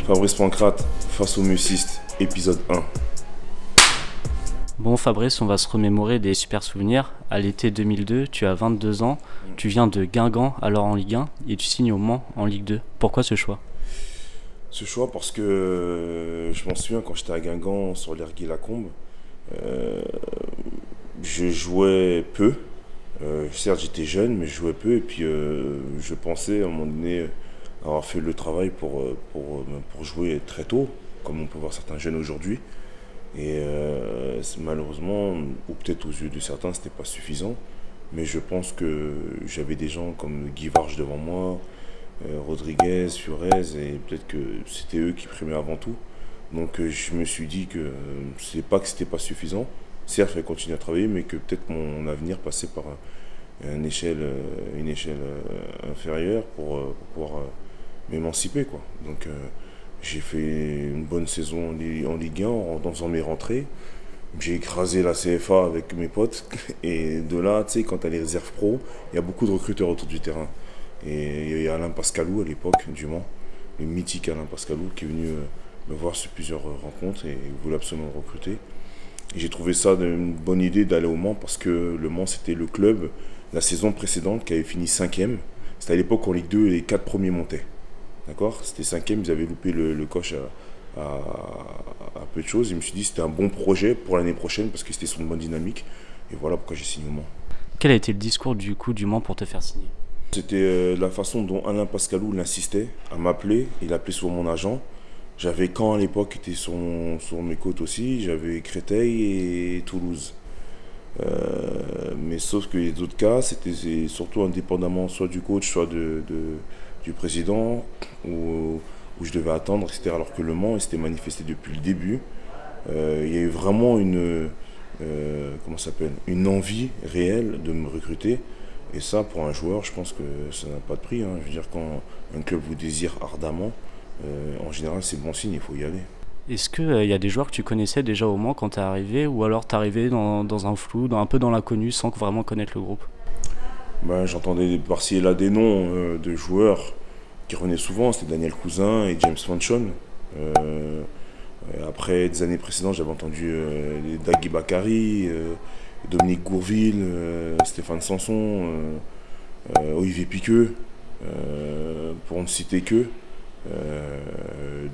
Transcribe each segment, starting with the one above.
Fabrice Pancrate face au Muciste, épisode 1. Bon Fabrice, on va se remémorer des super souvenirs. À l'été 2002, tu as 22 ans, tu viens de Guingamp, alors en Ligue 1, et tu signes au Mans en Ligue 2. Pourquoi ce choix? Ce choix parce que je m'en souviens quand j'étais à Guingamp sur l'air Guy-Lacombe, je jouais peu. Certes j'étais jeune mais je jouais peu et puis je pensais à un moment donné avoir fait le travail pour jouer très tôt, comme on peut voir certains jeunes aujourd'hui. Et malheureusement, ou peut-être aux yeux de certains, c'était pas suffisant. Mais je pense que j'avais des gens comme Guy Varge devant moi, Rodriguez, Furez, et peut-être que c'était eux qui primaient avant tout. Donc je me suis dit que c'est pas que c'était pas suffisant. Certes, il fallait continuer à travailler, mais que peut-être mon avenir passait par une échelle inférieure pour pouvoir m'émanciper, quoi. Donc j'ai fait une bonne saison en Ligue 1 en faisant mes rentrées. J'ai écrasé la CFA avec mes potes. Et de là, tu sais, quand tu as les réserves pro, il y a beaucoup de recruteurs autour du terrain. Et il y a Alain Pascalou à l'époque du Mans, le mythique Alain Pascalou, qui est venu me voir sur plusieurs rencontres et voulait absolument me recruter. Et j'ai trouvé ça une bonne idée d'aller au Mans parce que le Mans, c'était le club, la saison précédente, qui avait fini 5e. C'était à l'époque en Ligue 2, les 4 premiers montaient. D'accord? C'était 5e, ils avaient loupé le coche à peu de choses. Je me suis dit que c'était un bon projet pour l'année prochaine parce que c'était sur une bonne dynamique. Et voilà pourquoi j'ai signé au Mans. Quel a été le discours du Mans pour te faire signer? C'était la façon dont Alain Pascalou l'insistait à m'appeler. Il appelait souvent mon agent. J'avais Caen à l'époque qui était sur mes côtes aussi. J'avais Créteil et Toulouse. Mais sauf que les autres cas, c'était surtout indépendamment soit du coach, soit du président, où je devais attendre, etc. Alors que Le Mans, il s'était manifesté depuis le début. Il y a eu vraiment une envie réelle de me recruter. Et ça, pour un joueur, je pense que ça n'a pas de prix. Je veux dire, quand un club vous désire ardemment, en général, c'est bon signe, il faut y aller. Est-ce qu'il y a des joueurs que tu connaissais déjà au Mans quand tu es arrivé, ou alors tu es arrivé dans un flou, un peu dans l'inconnu, sans vraiment connaître le groupe? J'entendais par-ci et là des noms de joueurs qui revenaient souvent, c'était Daniel Cousin et James Fanchon. Après des années précédentes, j'avais entendu Dagui Bakary, Dominique Gourville, Stéphane Sanson, Olivier Piqueux, pour ne citer que.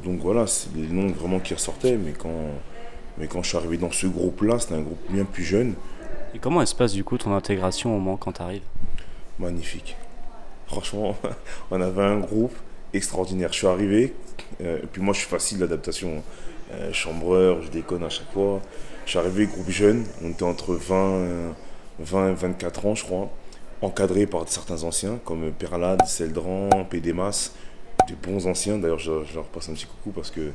Donc voilà, c'est les noms vraiment qui ressortaient, mais quand je suis arrivé dans ce groupe-là, c'était un groupe bien plus jeune. Et comment se passe du coup ton intégration au Mans quand tu arrives? Magnifique. Franchement, on avait un groupe extraordinaire. Je suis arrivé, et puis moi je suis facile d'adaptation. Chambreur, je déconne à chaque fois. Je suis arrivé, groupe jeune, on était entre 20 et 24 ans, je crois, encadré par certains anciens comme Perlade, Seldran, Pédémas, des bons anciens. D'ailleurs, je leur passe un petit coucou parce que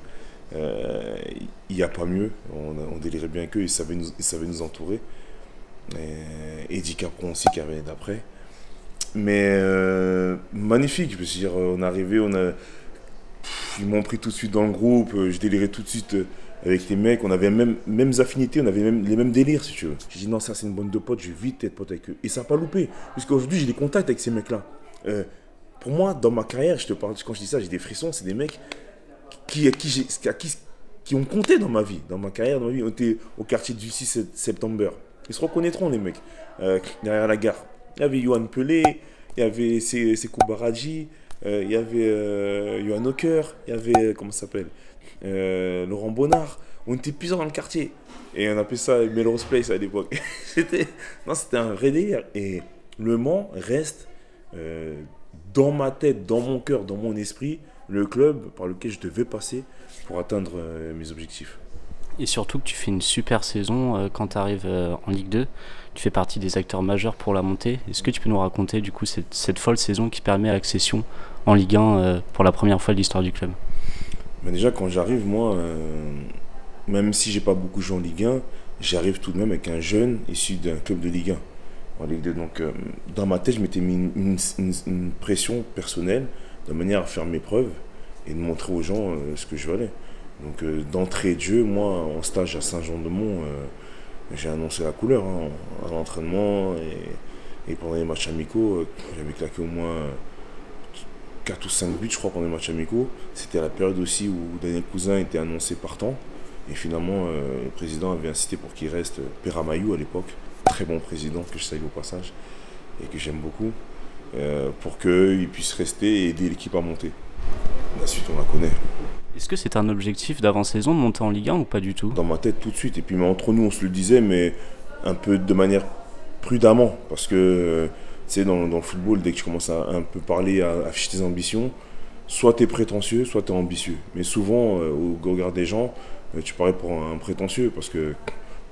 il n'y a pas mieux. On délirait bien qu'eux, ils savaient nous entourer. Eddie Capron aussi qui avait d'après. Mais magnifique, je veux dire, on est arrivé, ils m'ont pris tout de suite dans le groupe, je délirais tout de suite avec les mecs, on avait mêmes affinités, on avait les mêmes délires si tu veux. J'ai dit non, ça c'est une bande de potes, je vais vite être pote avec eux. Et ça n'a pas loupé, puisqu'aujourd'hui j'ai des contacts avec ces mecs-là. Pour moi, dans ma carrière, je te parle, quand je dis ça, j'ai des frissons, c'est des mecs qui ont compté dans ma vie, dans ma carrière, dans ma vie. On était au quartier du 6 septembre. Ils se reconnaîtront les mecs, derrière la gare. Il y avait Yohan Pelé, il y avait Sekou Baradji, il y avait Johan Hocker, il y avait, comment ça s'appelle, Laurent Bonnard. On était plusieurs dans le quartier. Et on appelait ça Melrose Place à l'époque. C'était un vrai délire. Et Le Mans reste dans ma tête, dans mon cœur, dans mon esprit, le club par lequel je devais passer pour atteindre mes objectifs. Et surtout que tu fais une super saison quand tu arrives en Ligue 2. Tu fais partie des acteurs majeurs pour la montée. Est-ce que tu peux nous raconter du coup cette folle saison qui permet l'accession en Ligue 1 pour la première fois de l'histoire du club? Déjà quand j'arrive, moi, même si j'ai pas beaucoup joué en Ligue 1, j'arrive tout de même avec un jeune issu d'un club de Ligue 1 en Ligue 2. Donc dans ma tête, je m'étais mis une pression personnelle de manière à faire mes preuves et de montrer aux gens ce que je valais. Donc d'entrée de jeu, moi en stage à Saint-Jean-de-Mont, j'ai annoncé la couleur à l'entraînement et pendant les matchs amicaux, j'avais claqué au moins 4 ou 5 buts, je crois, pendant les matchs amicaux. C'était à la période aussi où Daniel Cousin était annoncé partant. Et finalement, le président avait insisté pour qu'il reste, Peramayou à l'époque, très bon président que je salue au passage et que j'aime beaucoup, pour qu'il puisse rester et aider l'équipe à monter. La suite, on la connaît. Est-ce que c'est un objectif d'avant-saison de monter en Ligue 1 ou pas du tout? Dans ma tête, tout de suite. Et puis, mais entre nous, on se le disait, mais un peu de manière prudemment. Parce que, tu sais, dans le football, dès que tu commences à un peu parler, à afficher tes ambitions, soit tu es prétentieux, soit tu es ambitieux. Mais souvent, au regard des gens, tu parais pour un prétentieux. Parce que,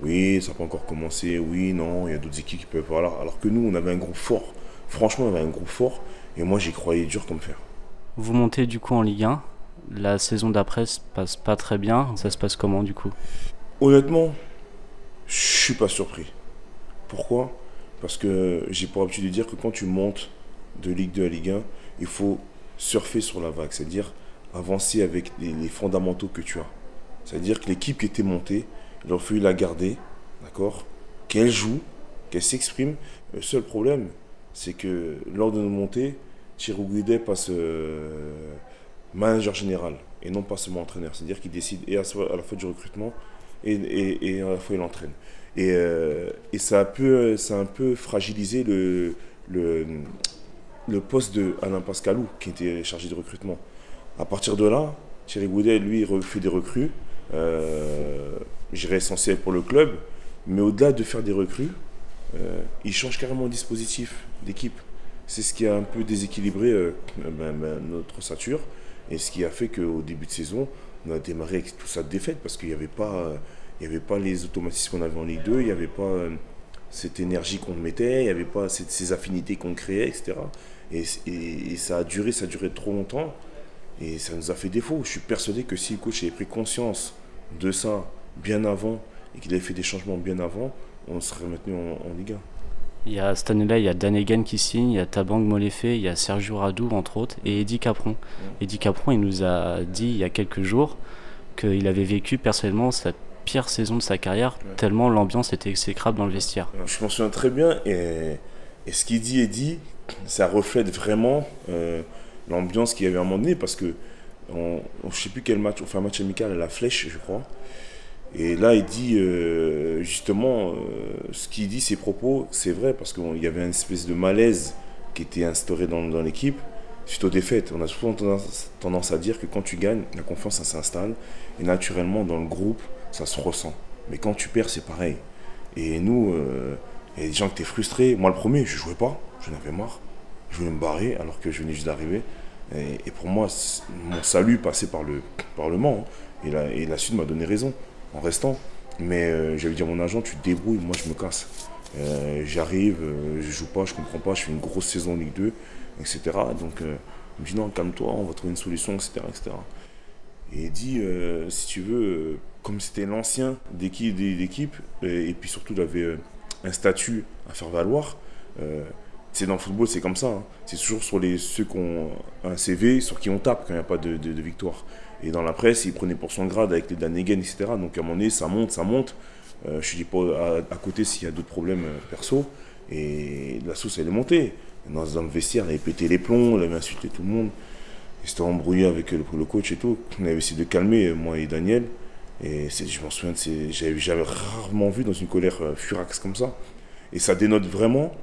oui, ça n'a pas encore commencé. Oui, non, il y a d'autres équipes qui peuvent. Voilà. Alors que nous, on avait un groupe fort. Franchement, on avait un groupe fort. Et moi, j'y croyais dur comme fer. Vous montez du coup en Ligue 1. La saison d'après se passe pas très bien. Ça se passe comment du coup? Honnêtement, je suis pas surpris. Pourquoi? Parce que j'ai pour habitude de dire que quand tu montes de Ligue 2 à Ligue 1, il faut surfer sur la vague, c'est-à-dire avancer avec les fondamentaux que tu as. C'est-à-dire que l'équipe qui était montée, il aurait fallu la garder, d'accord? Qu'elle joue, qu'elle s'exprime. Le seul problème, c'est que lors de nos montées, Thierry Goudet passe manager général et non pas seulement entraîneur. C'est-à-dire qu'il décide et à la fois du recrutement et à la fois il entraîne. Et ça a un peu fragilisé le poste de Alain Pascalou, qui était chargé de recrutement. À partir de là, Thierry Goudet, lui, fait des recrues, essentielles pour le club, mais au-delà de faire des recrues, il change carrément le dispositif d'équipe. C'est ce qui a un peu déséquilibré notre ossature et ce qui a fait qu'au début de saison, on a démarré avec tout ça de défaite parce qu'il n'y avait pas les automatismes qu'on avait en Ligue 2, il n'y avait pas cette énergie qu'on mettait, il n'y avait pas ces affinités qu'on créait, etc. Et ça a duré trop longtemps et ça nous a fait défaut. Je suis persuadé que si le coach avait pris conscience de ça bien avant et qu'il avait fait des changements bien avant, on serait maintenu en Ligue 1. Il y a cette année-là, il y a Dan Egan qui signe, il y a Tabang Molefe, il y a Sergio Radou entre autres, et Eddy Capron. Eddy Capron, il nous a dit il y a quelques jours qu'il avait vécu personnellement sa pire saison de sa carrière, tellement l'ambiance était exécrable dans le vestiaire. Je m'en souviens très bien, et ce qu'il dit Eddy, ça reflète vraiment l'ambiance qu'il y avait à un moment donné, parce que je ne sais plus quel match, on fait un match amical à la Flèche, je crois. Et là, il dit justement, ce qu'il dit, ses propos, c'est vrai, parce qu'il y avait une espèce de malaise qui était instauré dans l'équipe suite aux défaites. On a souvent tendance à dire que quand tu gagnes, la confiance, ça s'installe. Et naturellement, dans le groupe, ça se ressent. Mais quand tu perds, c'est pareil. Et nous, il y a des gens qui étaient frustrés. Moi, le premier, je ne jouais pas, j'en avais marre. Je voulais me barrer alors que je venais juste d'arriver. Et pour moi, mon salut passait par le Mans. Et la Sud m'a donné raison en restant. Mais j'avais dit à mon agent, tu te débrouilles, moi je me casse. J'arrive, je joue pas, je comprends pas, je fais une grosse saison en Ligue 2, etc. Donc il me dit non, calme-toi, on va trouver une solution, etc. etc. Et il dit, si tu veux, comme c'était l'ancien d'équipe, et puis surtout il avait un statut à faire valoir, c'est dans le football, c'est comme ça. Hein. C'est toujours sur ceux qui ont un CV, sur qui on tape quand il n'y a pas de victoire. Et dans la presse, il prenait pour son grade avec les Dan Egan, etc. Donc à un moment donné, ça monte. Je ne dis pas à côté s'il y a d'autres problèmes perso. Et la sauce, elle est montée. Dans le vestiaire, elle avait pété les plombs, elle avait insulté tout le monde. Il s'était embrouillé avec le coach et tout. On avait essayé de calmer, moi et Daniel. Et je m'en souviens, j'avais rarement vu dans une colère furax comme ça. Et ça dénote vraiment,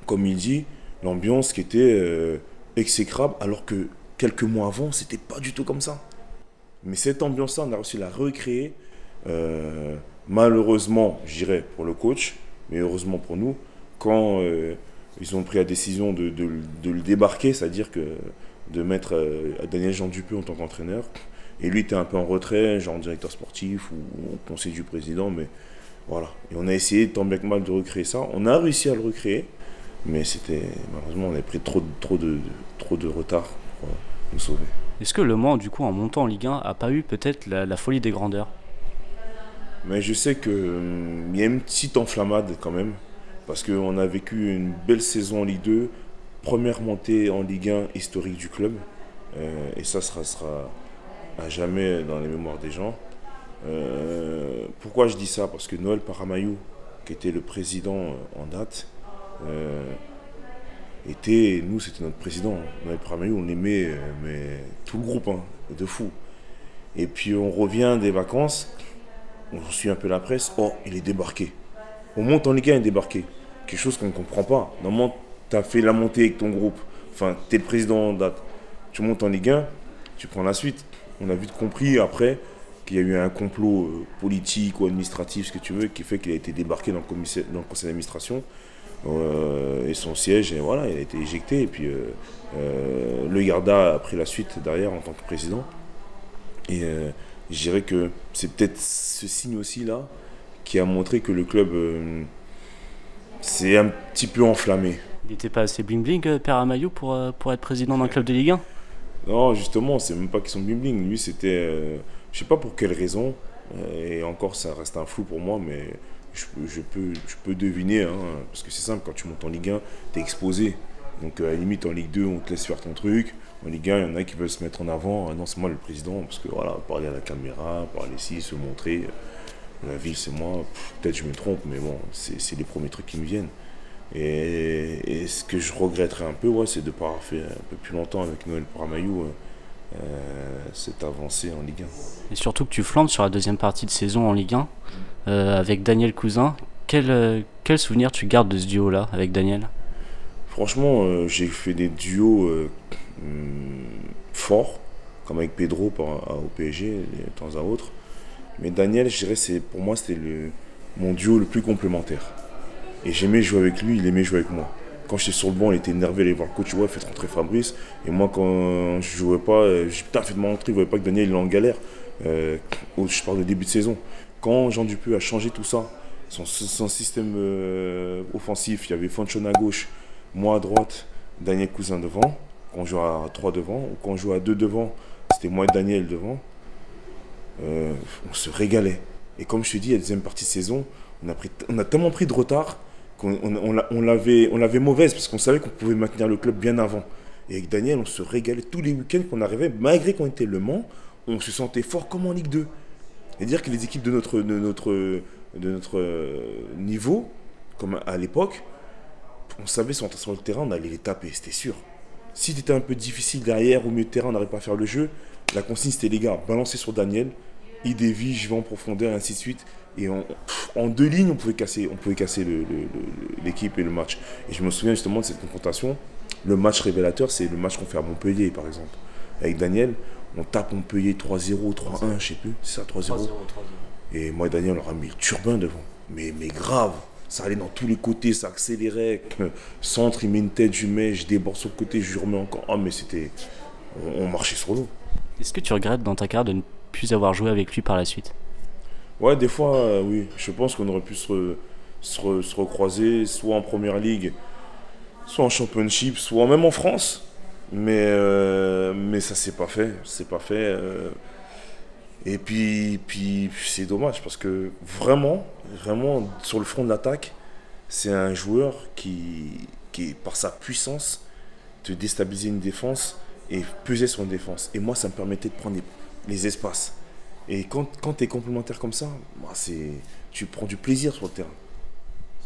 comme il dit, l'ambiance qui était exécrable, alors que quelques mois avant, c'était pas du tout comme ça. Mais cette ambiance-là, on a réussi à la recréer, malheureusement, je dirais, pour le coach, mais heureusement pour nous, quand ils ont pris la décision de le débarquer, c'est-à-dire de mettre Daniel Jean Dupeux en tant qu'entraîneur. Et lui était un peu en retrait, genre directeur sportif ou conseiller du président, mais voilà. Et on a essayé tant bien que mal de recréer ça. On a réussi à le recréer, mais malheureusement, on avait pris trop de retard pour nous sauver. Est-ce que Le Mans, du coup, en montant en Ligue 1, a pas eu peut-être la folie des grandeurs? Mais je sais qu'il y a une petite enflammade quand même, parce qu'on a vécu une belle saison en Ligue 2, première montée en Ligue 1 historique du club, et ça sera à jamais dans les mémoires des gens. Pourquoi je dis ça? Parce que Noël Paramayou, qui était le président en date, nous, c'était notre président. Noël Paramayu, on l'aimait, mais tout le groupe, hein, de fou. Et puis on revient des vacances, on suit un peu la presse, oh, il est débarqué. On monte en Ligue 1, il est débarqué. Quelque chose qu'on ne comprend pas. Normalement, tu as fait la montée avec ton groupe. Enfin, tu es le président en date. Tu montes en Ligue 1, tu prends la suite. On a vite compris après qu'il y a eu un complot politique ou administratif, ce que tu veux, qui fait qu'il a été débarqué dans le conseil d'administration. Et son siège, et voilà, il a été éjecté. Et puis le Garda a pris la suite derrière en tant que président. Et je dirais que c'est peut-être ce signe aussi là qui a montré que le club s'est un petit peu enflammé. Il n'était pas assez bling-bling, Paramayu, pour être président d'un club de Ligue 1? Non, justement, c'est même pas qu'ils sont bling-bling. Lui, c'était. Je sais pas pour quelle raison. Et encore, ça reste un flou pour moi, mais je peux deviner. Hein, parce que c'est simple, quand tu montes en Ligue 1, tu es exposé. Donc, à la limite, en Ligue 2, on te laisse faire ton truc. En Ligue 1, il y en a qui veulent se mettre en avant. Ah non, c'est moi le président. Parce que voilà, parler à la caméra, parler ici, se montrer. La ville, c'est moi. Peut-être je me trompe, mais bon, c'est les premiers trucs qui me viennent. Et ce que je regretterais un peu, ouais, c'est de ne pas avoir fait un peu plus longtemps avec Noël Paramayu cette avancée en Ligue 1. Et surtout que tu flandes sur la deuxième partie de saison en Ligue 1 avec Daniel Cousin. Quel souvenir tu gardes de ce duo-là avec Daniel? Franchement, j'ai fait des duos forts, comme avec Pedro au PSG, de temps à autre. Mais Daniel, je dirais, pour moi, c'était mon duo le plus complémentaire. Et j'aimais jouer avec lui, il aimait jouer avec moi. Quand j'étais sur le banc, il était énervé, il allait voir le coach, ouais, faites rentrer Fabrice. Et moi, quand je jouais pas, j'ai dit, putain, faites-moi rentrer, il ne voyait pas que Daniel il est en galère. Je parle de début de saison. Quand Jean Dupuis a changé tout ça, son système offensif, il y avait Fanchon à gauche, moi à droite, Daniel Cousin devant. Quand on jouait à 3 devant, ou quand on jouait à 2 devant, c'était moi et Daniel devant. On se régalait. Et comme je te dis, la deuxième partie de saison, on a tellement pris de retard qu'on l'avait mauvaise parce qu'on savait qu'on pouvait maintenir le club bien avant. Et avec Daniel, on se régalait tous les week-ends qu'on arrivait, malgré qu'on était Le Mans, on se sentait fort comme en Ligue 2. Et dire que les équipes de notre niveau, comme à l'époque, on savait sur le terrain, on allait les taper, c'était sûr. Si c'était un peu difficile derrière, au milieu de terrain, on n'arrivait pas à faire le jeu, la consigne c'était les gars, balancer sur Daniel, il dévie, je vais en profondeur, et ainsi de suite. Et en 2 lignes, on pouvait casser l'équipe et le match. Et je me souviens justement de cette confrontation. Le match révélateur, c'est le match qu'on fait à Montpellier, par exemple. Avec Daniel, on tape Montpellier 3-0, 3-1, je sais plus, c'est ça, 3-0. Et moi et Daniel, on leur a mis le turbin devant. Mais grave, ça allait dans tous les côtés, ça accélérait. Centre, il met une tête, je mets, je déborde sur le côté, je remets encore. Ah, mais c'était. On marchait sur l'eau. Est-ce que tu regrettes dans ta carrière de ne plus avoir joué avec lui par la suite? Ouais, des fois, oui. Je pense qu'on aurait pu se recroiser, soit en Première Ligue, soit en Championship, soit même en France. Mais ça s'est pas fait. C'est pas fait. Et puis c'est dommage parce que vraiment, sur le front de l'attaque, c'est un joueur qui, par sa puissance, te déstabilisait une défense et pesait sur une défense. Et moi, ça me permettait de prendre les espaces. Et quand tu es complémentaire comme ça, tu prends du plaisir sur le terrain.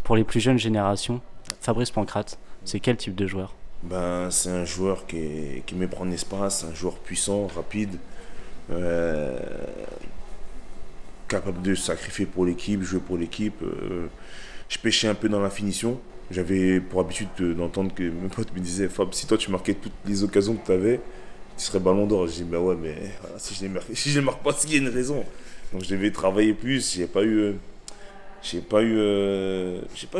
Pour les plus jeunes générations, Fabrice Pancrace, c'est quel type de joueur? C'est un joueur qui aimait prendre l'espace, un joueur puissant, rapide, capable de se sacrifier pour l'équipe, jouer pour l'équipe. Je pêchais un peu dans la finition. J'avais pour habitude d'entendre que mes potes me disaient, Fab, si toi tu marquais toutes les occasions que tu avais, tu serais ballon d'or. Je dis, bah ouais, mais voilà, si je les marque pas, c'est qu'il y a une raison. Donc je devais travailler plus. J'ai pas eu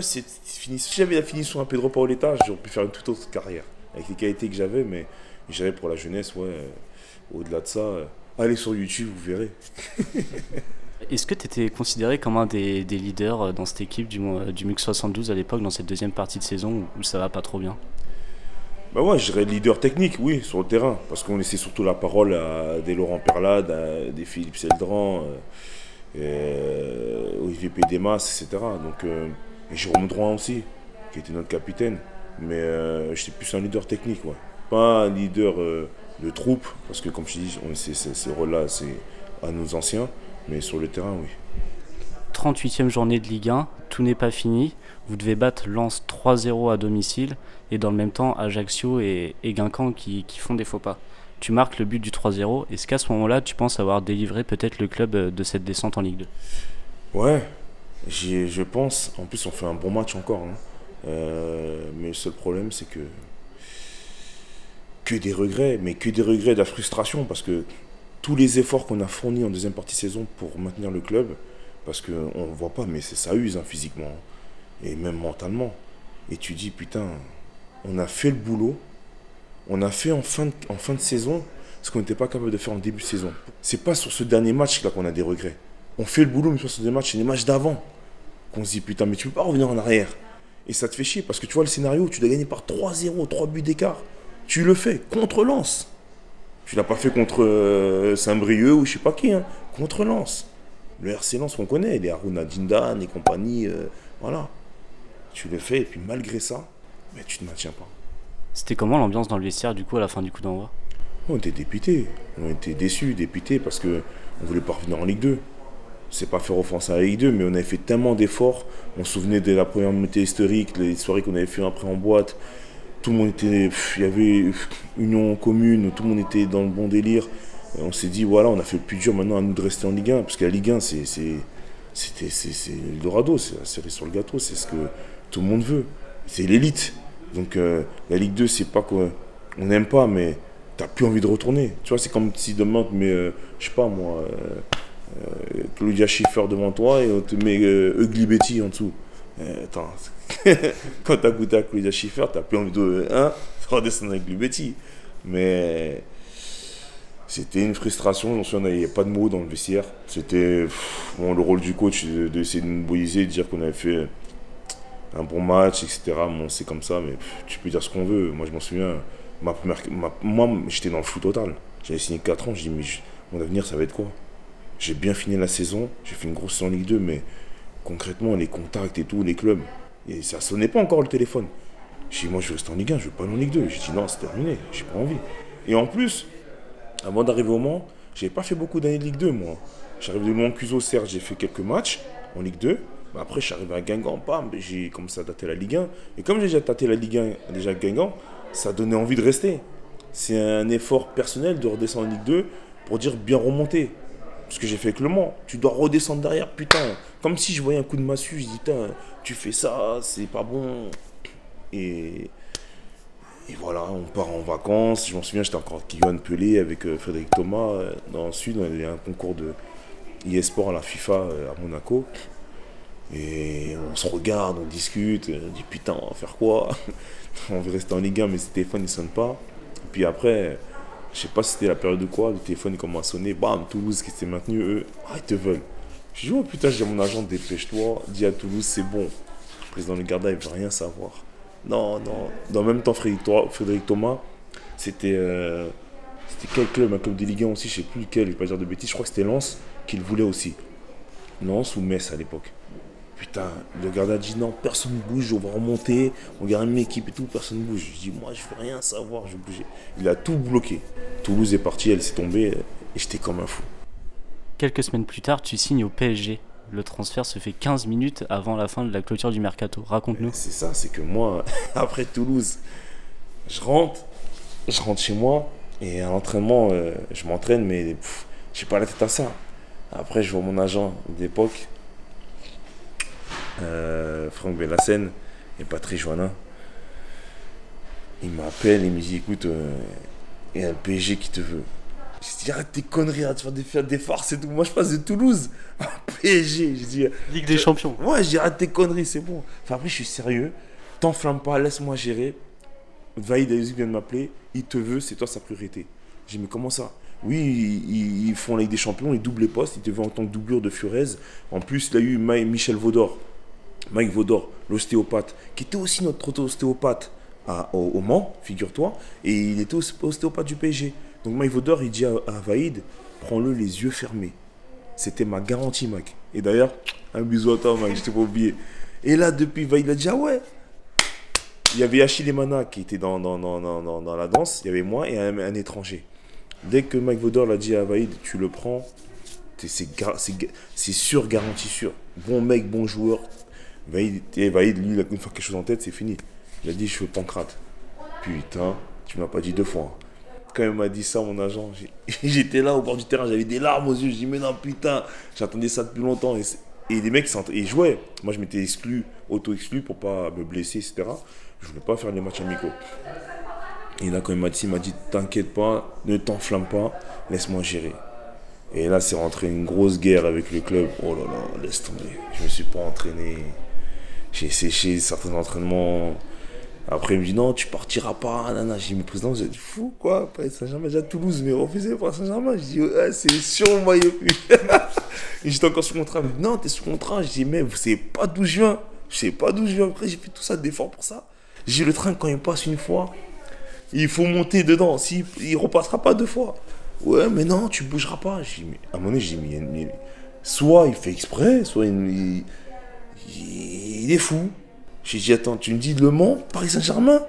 cette finition. Si j'avais la finition à Pedro Paoletta, j'aurais pu faire une toute autre carrière. Avec les qualités que j'avais, mais j'irais pour la jeunesse, ouais. Au-delà de ça, allez sur YouTube, vous verrez. Est-ce que tu étais considéré comme un des leaders dans cette équipe du MUC 72 à l'époque, dans cette deuxième partie de saison où ça va pas trop bien? Bah ouais, je dirais leader technique, oui, sur le terrain. Parce qu'on laissait surtout la parole à des Laurent Perlade, à des Philippe Seldran, Olivier Pédemas, etc. Donc, et Jérôme Drouin aussi, qui était notre capitaine. Mais j'étais plus un leader technique, ouais. Pas un leader de troupe, parce que comme je dis, ce rôle-là, c'est à nos anciens. Mais sur le terrain, oui. 38e journée de Ligue 1, tout n'est pas fini. Vous devez battre Lens 3-0 à domicile et dans le même temps Ajaccio et Guingamp qui font des faux pas. Tu marques le but du 3-0. Est-ce qu'à ce moment-là, tu penses avoir délivré peut-être le club de cette descente en Ligue 2? Ouais, je pense. En plus, on fait un bon match encore, hein. Mais le seul problème, c'est que des regrets, mais que des regrets, de la frustration, parce que tous les efforts qu'on a fournis en deuxième partie de saison pour maintenir le club, parce qu'on ne voit pas, mais ça use, hein, physiquement, hein, et même mentalement. Et tu dis, putain, on a fait le boulot, on a fait en fin de saison ce qu'on n'était pas capable de faire en début de saison. C'est pas sur ce dernier match là qu'on a des regrets. On fait le boulot, mais sur ce dernier match, c'est les matchs d'avant qu'on se dit, putain, mais tu peux pas revenir en arrière. Et ça te fait chier, parce que tu vois le scénario, tu dois gagner par 3-0, 3 buts d'écart. Tu le fais contre Lens. Tu l'as pas fait contre Saint-Brieuc ou je sais pas qui, hein. Contre Lens. Le RC Lens qu'on connaît, les Haruna Dindan et compagnie, voilà. Tu le fais et puis malgré ça, mais tu ne maintiens pas. C'était comment l'ambiance dans le vestiaire du coup à la fin du coup d'envoi? On était dépités, on était déçus, dépités parce qu'on ne voulait pas revenir en Ligue 2. C'est pas faire offense à la Ligue 2, mais on avait fait tellement d'efforts. On se souvenait de la première montée historique, les soirées qu'on avait fait après en boîte. Tout le monde était. Il y avait union commune, tout le monde était dans le bon délire. On s'est dit, voilà, on a fait le plus dur maintenant à nous de rester en Ligue 1, parce que la Ligue 1, c'est l'Eldorado, c'est la cerise sur le gâteau, c'est ce que tout le monde veut. C'est l'élite. Donc la Ligue 2, c'est pas qu'on n'aime pas, mais t'as plus envie de retourner. Tu vois, c'est comme si demain, on te met, je sais pas moi, Claudia Schiffer devant toi et on te met Ugly Betty en dessous. Attends, quand t'as goûté à Claudia Schiffer, t'as plus envie de redescendre avec Ugly Betty. Mais c'était une frustration, j'en suis, on n'avait pas de mots dans le vestiaire. C'était bon, le rôle du coach d'essayer de nous mobiliser, de dire qu'on avait fait un bon match, etc. Bon, c'est comme ça, mais tu peux dire ce qu'on veut. Moi, je m'en souviens, moi, j'étais dans le flou total. J'avais signé 4 ans, je dis, mais mon avenir, ça va être quoi? J'ai bien fini la saison, j'ai fait une grosse saison en Ligue 2, mais concrètement, les contacts et tout, les clubs, et ça sonnait pas encore le téléphone. J'ai dit, moi, je veux rester en Ligue 1, je veux pas aller en Ligue 2. J'ai dit, non, c'est terminé, j'ai pas envie. Et en plus, avant d'arriver au Mans, j'avais pas fait beaucoup d'années de Ligue 2, moi. J'arrive de Mans-Cuso, certes, j'ai fait quelques matchs en Ligue 2. Mais après, je suis arrivé à Guingamp, bam, j'ai commencé à tâter la Ligue 1. Et comme j'ai déjà tâté la Ligue 1 déjà à Guingamp, ça donnait envie de rester. C'est un effort personnel de redescendre en Ligue 2 pour dire bien remonter. Ce que j'ai fait avec le Mans, tu dois redescendre derrière, putain. Comme si je voyais un coup de massue, je dis, putain, tu fais ça, c'est pas bon. Et voilà, on part en vacances. Je m'en souviens, j'étais encore avec Kylian Pelé, avec Frédéric Thomas, dans le sud. Il y a un concours de e-sport à la FIFA à Monaco. Et on se regarde, on discute, on dit putain, on va faire quoi? On veut rester en Ligue 1, mais ce téléphone ne sonne pas. Et puis après, je sais pas si c'était la période de quoi, le téléphone commence à sonner, bam, Toulouse qui s'est maintenu, eux, ils te veulent. Je dis, oh putain, j'ai mon agent, dépêche-toi, dis à Toulouse, c'est bon. Le président de Garda, il veut rien savoir. Non. Dans le même temps, Frédéric Thomas, c'était quel club? Un club de Ligue 1 aussi, je sais plus lequel, je vais pas dire de bêtises, je crois que c'était Lens qui le voulait aussi. Lens ou Metz à l'époque. Putain, le gardien dit non, personne ne bouge, on va remonter, on gagne une équipe et tout, personne ne bouge. Je dis, moi je veux rien savoir, je vais bouger. Il a tout bloqué. Toulouse est parti, elle s'est tombée et j'étais comme un fou. Quelques semaines plus tard, tu signes au PSG. Le transfert se fait 15 minutes avant la fin de la clôture du mercato. Raconte-nous. C'est ça, c'est que moi, après Toulouse, je rentre chez moi et à l'entraînement, je m'entraîne, mais j'ai pas la tête à ça. Après, je vois mon agent d'époque. Franck Bellassène et Patrick Joannin. Il m'appelle et me dit écoute, il y a un PSG qui te veut. Je dis arrête tes conneries, arrête de faire des farces et tout. Moi je passe de Toulouse à PSG. Je dis, Ligue des Champions. Ouais, je dis arrête tes conneries, c'est bon. Enfin après je suis sérieux, t'enflamme pas, laisse-moi gérer. Vaïd Ayouzou vient de m'appeler, il te veut, c'est toi sa priorité. J'ai dit mais comment ça? Oui, ils font la Ligue des Champions, ils doublent les postes, ils te veulent en tant que doublure de Furez. En plus, il a eu Michel Vaudor. Mike Vaudor, l'ostéopathe, qui était aussi notre ostéopathe au Mans, figure-toi, et il était ostéopathe du PSG. Donc Mike Vaudor, il dit à Vaïd, prends-le les yeux fermés. C'était ma garantie, Mike. Et d'ailleurs, un bisou à toi, Mike, je t'ai pas oublié. Et là, depuis, Vaïd a dit, ah ouais. Il y avait Achille Emana qui était dans la danse, il y avait moi et un étranger. Dès que Mike Vaudor l'a dit à Vaïd, tu le prends, C'est sûr, garanti sûr. Bon mec, bon joueur. Vaïd, lui, il a une fois quelque chose en tête, c'est fini. Il a dit, je veux Pancrate. Putain, tu m'as pas dit 2 fois. Quand il m'a dit ça, mon agent, j'étais là au bord du terrain, j'avais des larmes aux yeux. Je dis, mais non, putain, j'attendais ça depuis longtemps. Et les mecs, ils jouaient. Moi, je m'étais auto-exclu pour pas me blesser, etc. Je voulais pas faire les matchs amicaux. Et là, quand il m'a dit, t'inquiète pas, ne t'enflamme pas, laisse-moi gérer. Et là, c'est rentré une grosse guerre avec le club. Oh là là, laisse tomber. Je me suis pas entraîné. J'ai séché certains entraînements. Après, il me dit non, tu partiras pas. Nana. J'ai dit, mais président, vous êtes fou, quoi. Paris Saint-Germain, déjà Toulouse, mais refusé par Saint-Germain. Je dis, ouais, c'est sur mon maillot. Et j'étais encore sous contrat. Il me dit, non, t'es sous contrat. Je dis, mais vous savez pas d'où je viens. Je sais pas d'où je viens. Après, j'ai fait tout ça d'efforts pour ça. J'ai le train, quand il passe une fois, il faut monter dedans. Il repassera pas 2 fois. Ouais, mais non, tu bougeras pas. À un moment donné, j'ai dit, mais soit il fait exprès, soit il est fou. J'ai dit, attends, tu me dis Le Mans, Paris Saint-Germain?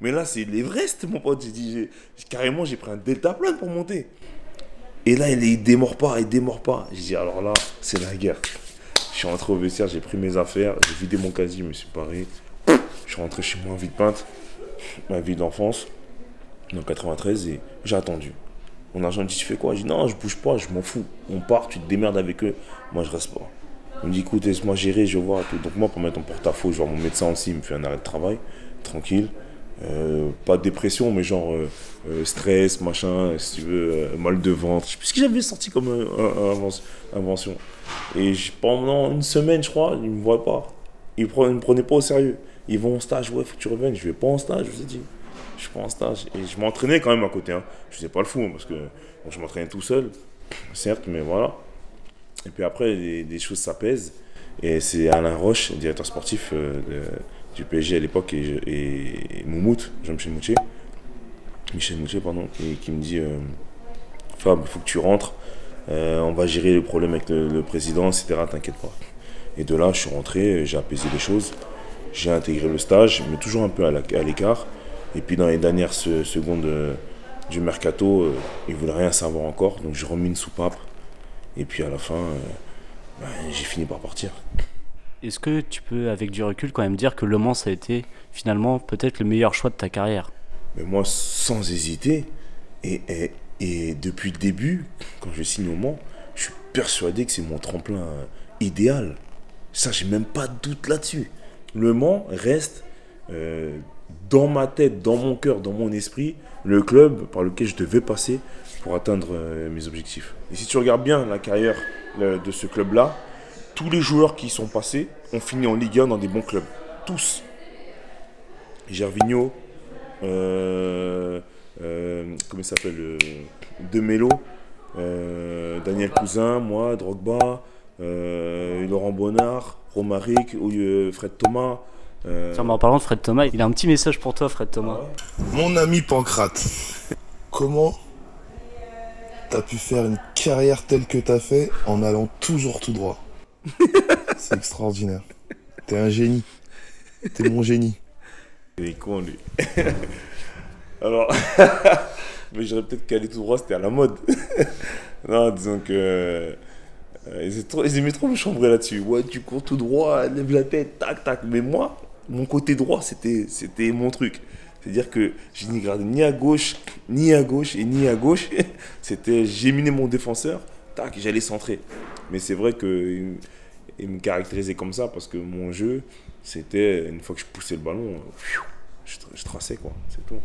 Mais là, c'est l'Everest, mon pote. J'ai dit, carrément, j'ai pris un deltaplane pour monter. Et là, il démord pas. J'ai dit, alors là, c'est la guerre. Je suis rentré au vestiaire, j'ai pris mes affaires, j'ai vidé mon casier, je me suis paré. Je suis rentré chez moi, Villepinte, ma ville d'enfance, dans 93, et j'ai attendu. Mon agent me dit, tu fais quoi? Je dis, non, je bouge pas, je m'en fous. On part, tu te démerdes avec eux, moi je reste pas. Il me dit, écoute, laisse-moi gérer, je vois tout. Donc moi, pour mettre en porte-à-faux, genre mon médecin aussi, il me fait un arrêt de travail, tranquille. Pas de dépression, mais genre stress, machin, si tu veux, mal de ventre. Je sais plus ce que j'avais sorti comme invention. Et pendant une semaine, je crois, ils me voient pas. Ils me prenaient pas au sérieux. Ils vont en stage, ouais, faut que tu reviennes. Je vais pas en stage, je vous ai dit. Je suis pas en stage. Et je m'entraînais quand même à côté. Hein. Je faisais pas le fou, hein, parce que bon, je m'entraînais tout seul, certes, mais voilà. Et puis après, des choses s'apaisent. Et c'est Alain Roche, directeur sportif du PSG à l'époque, et Moumout, Michel Moutier, pardon, qui me dit Fab, il faut que tu rentres. On va gérer le problème avec le président, etc. T'inquiète pas. Et de là, je suis rentré, j'ai apaisé les choses. J'ai intégré le stage, mais toujours un peu à l'écart. Et puis dans les dernières secondes du mercato, ils ne voulaient rien savoir encore. Donc j'ai remis une soupape. Et puis à la fin, j'ai fini par partir. Est-ce que tu peux, avec du recul, quand même dire que Le Mans, ça a été finalement peut-être le meilleur choix de ta carrière? Mais moi, sans hésiter, et depuis le début, quand je signe au Mans, je suis persuadé que c'est mon tremplin idéal. Ça, j'ai même pas de doute là-dessus. Le Mans reste dans ma tête, dans mon cœur, dans mon esprit, le club par lequel je devais passer pour atteindre mes objectifs. Et si tu regardes bien la carrière de ce club-là, tous les joueurs qui y sont passés ont fini en Ligue 1 dans des bons clubs. Tous. Gervinho, comment il s'appelle, Demelo, Daniel Cousin, moi, Drogba, Laurent Bonnard, Romaric, Fred Thomas. Tiens, en parlant de Fred Thomas, il a un petit message pour toi, Fred Thomas. Mon ami Pancrate, comment t'as pu faire une carrière telle que t'as fait en allant toujours tout droit? C'est extraordinaire. T'es un génie. T'es mon génie. Il est con, lui. Alors, mais j'aurais peut-être qu'aller tout droit, c'était à la mode. Non, disons que ils aimaient trop me chambrer là-dessus. Ouais, tu cours tout droit, lève la tête, tac, tac. Mais moi, mon côté droit, c'était mon truc. C'est-à-dire que je n'y regardais ni à gauche, ni à gauche et ni à gauche. J'éminais mon défenseur, tac, j'allais centrer. Mais c'est vrai qu'il me caractérisait comme ça parce que mon jeu, c'était, une fois que je poussais le ballon, je traçais, quoi, c'est tout.